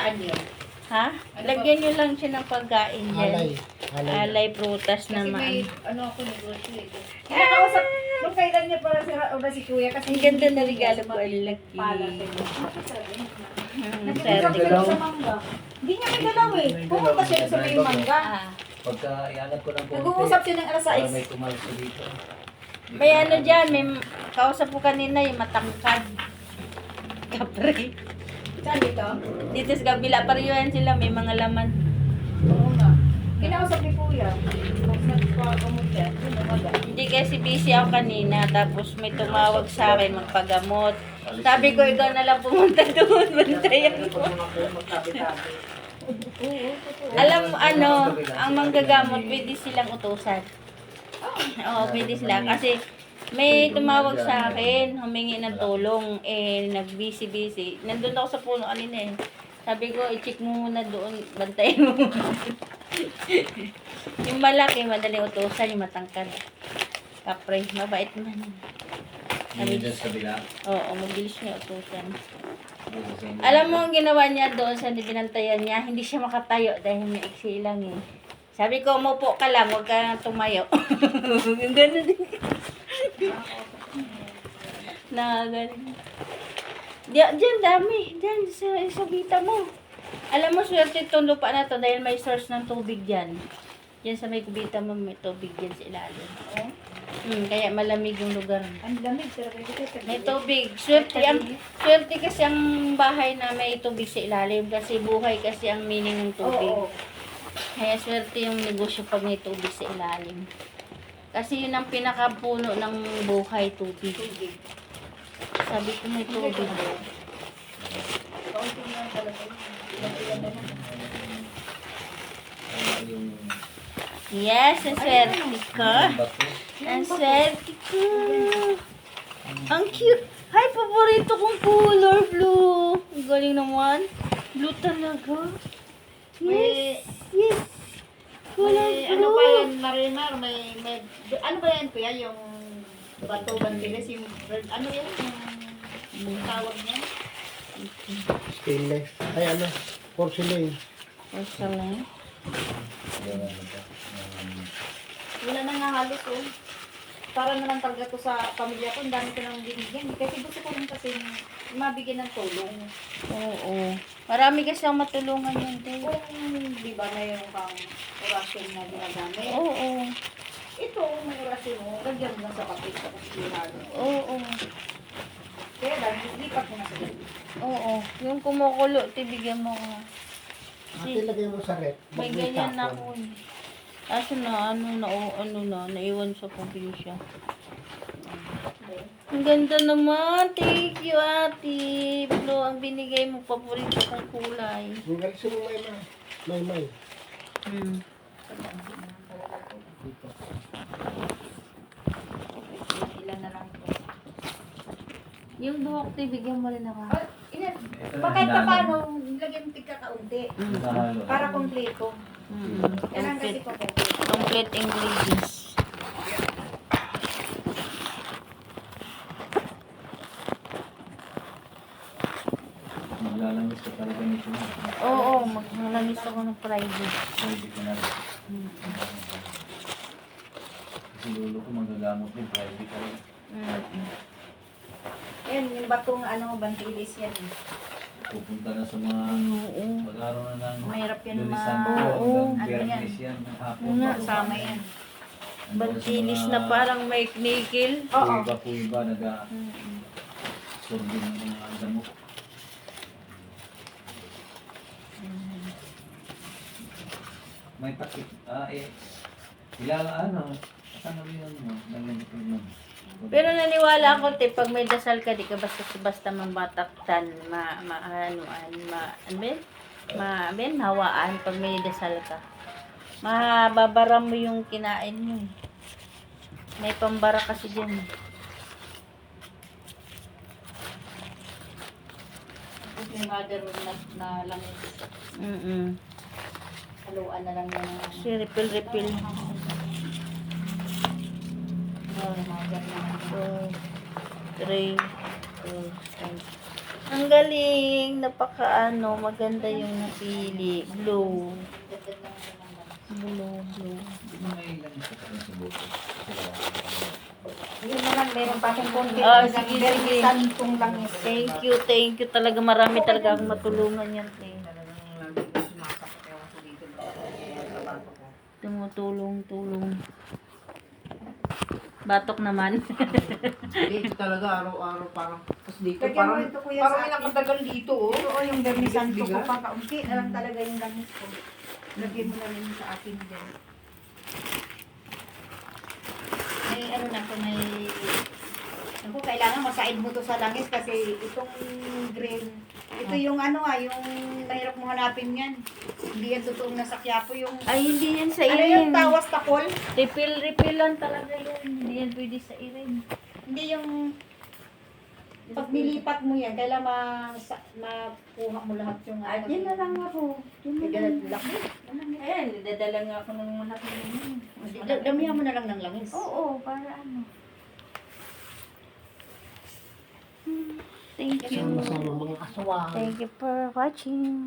Saan yun? Ha? Lagyan nyo lang siya ng pagkain Alay. dyan. Alay prutas Kasi may, naman. ano ako negosyo eh. Kinakausap, nung kailan niya para si Kuya kasi Ang ganda na hindi regalo niya ko, Lucky. pala sa'yo. Sir. Nag-usap sila sa mangga. Hindi niya may dalaw eh. Pumunta siya sa may mangga. Ah. Pagka iangat ko ng konti, Nag-uusap siya ng alas para 6. may tumalso dito. May ano dyan, may kausap ko kanina yung matangkad. Kapre. Saan dito? Dito sa kabila, pariyuhan sila, may mga laman. Oo nga. Kinausap ni Kuya. Mas nagpakamot siya. Umaga. Hindi kasi busy ako kanina, tapos may tumawag sa akin magpagamot. Sabi ko, ikaw na lang pumunta doon, bantayan ko. Alam mo, ano, ang manggagamot, pwede silang utusan. Oo, pwede sila. Kasi may tumawag sa akin, humingi ng tulong, nag-busy. Nandun ako sa puno kanina eh. Sabi ko, i-check mo muna doon, bantayan mo muna. Yung malaki, madaling utusan, yung matangkad. Kapre, mabait man. Hindi dyan sa bila. Oo, mabilis niya utusan. Alam mo ang ginawa niya doon sa binantayan niya, hindi siya makatayo dahil may iksi lang eh. Sabi ko, umupo ka lang, huwag ka tumayo. Yung gano'n din. Nakagaling. Diyan dami. Diyan sa bita mo. Alam mo, swerte itong lupa na to dahil may source ng tubig dyan. Diyan sa may kubita mo, may tubig dyan sa ilalim. Oo. Kaya malamig yung lugar. Ang lamig. Pero kasi May tubig. Swerte kasi ang bahay na may tubig sa ilalim kasi buhay kasi ang meaning ng tubig. Oo. Kaya swerte yung negosyo pag may tubig sa ilalim. Kasi yun ang pinakapuno ng buhay, tubig. Sabi ko may tubig. Kaunti nga talaga. Ilan na lang. Yes, ang swerte ko. Ang swerte ko. Ang cute. Hi, paborito kong color, blue. Ang galing naman. Blue talaga. Yes, yes. Color May, ano ba blue. yan, Marimar? Ano ba yan, Kuya? Yung bato bandiles, yung, ano yan? Yung tawag niya? Stainless. Ay ano, porcelain. Porcelain. Wala na nga halos, oh. Para na lang talaga to sa pamilya ko, ang dami ko nang binigyan. Kasi gusto ko rin kasi mabigyan ng tulong. Oo. Marami kasi ang matulungan yun, te. Kung di ba na yung pang orasyon na ginagamit. Oo. Ito, may orasyon mo, lagyan mo lang sa kapit sa kusihan. Oo. Kaya lang, lipat mo na sa gabi. Oo. Yung kumukulo, tibigyan mo ko. Ate, lagay mo sa rep. May ganyan na ako eh. Aso na, naiwan sa probinsya. Ang ganda naman. Thank you, ate. Blue, ang binigay mo, paborito kong kulay. Ang galing mo may. Ilan na lang ito. Yung buhok, te, bigyan mo rin ako. Bakit pa paano, lagyan mo tigka-kaunti. Para kompleto. Kailangan kasi Complete, ko. complete ingredients. Maglalamis ka talaga nito. Oo, maglalamis ako ng Friday. Hindi ko na. Kasi lulo ko magagamot din. Private ka rin. Yan, yung batong ano, bantilis yan. Pupunta na sa mga pag-araw na ng Mahirap yan Lunes, ma... Santo, Oo. hanggang Ano yan? Biyernes yan, ng hapon. Nga, Kasama yan. Bantilis na parang may knikil. Oo. Iba, nag-absorb ng mga gamot. May takip. Ano yun mo? Naglalipid mo. Pero naniwala ako, te, pag may dasal ka, di ka basta mambataktan, hawaan pag may dasal ka. Mababara mo yung kinain mo. May pambara kasi dyan. Yung mother na lang haluan na lang yung Si refill. mother na lang. 2, 3, 4, 5. Ang galing. Maganda yung napili. Blue. Blue. May langis ka rin sa buko. Kasi wala ka pa naman. Yun na lang, meron pa akong konti. Ah, talagang sige, very sige. santong langis. Thank you talaga. Marami talaga akong matulungan yan, te. Tumutulong. Batok naman. Dito talaga araw-araw parang tapos dito Lagyan mo parang ito, kuya, parang sa may akin. nakatagal dito oh. Oo, yung vermi santo ko Bigat. pa kaunti na lang talaga yung langis ko. Lagyan mo na rin sa akin dyan. May ano na ko, may... Ako, kailangan masaid mo to sa langis kasi itong green, ito yung yung mahirap mo hanapin yan. Hindi yan totoong nasa Quiapo yung... Ay, hindi yan sa Ano yung irin. tawas takol? Refill-refillan talaga yan. Hindi yan pwede sa irin. Hindi yung... Pag nilipat mo yan, kailangan makuha mo lahat yung... Yan na lang ako. Yan na lang. Laki. Ayan, dadala nga ako ng malaki. Damihan mo na lang ng langis. Oo, para ano. Thank you. Sama-sama mga aswang. Thank you for watching.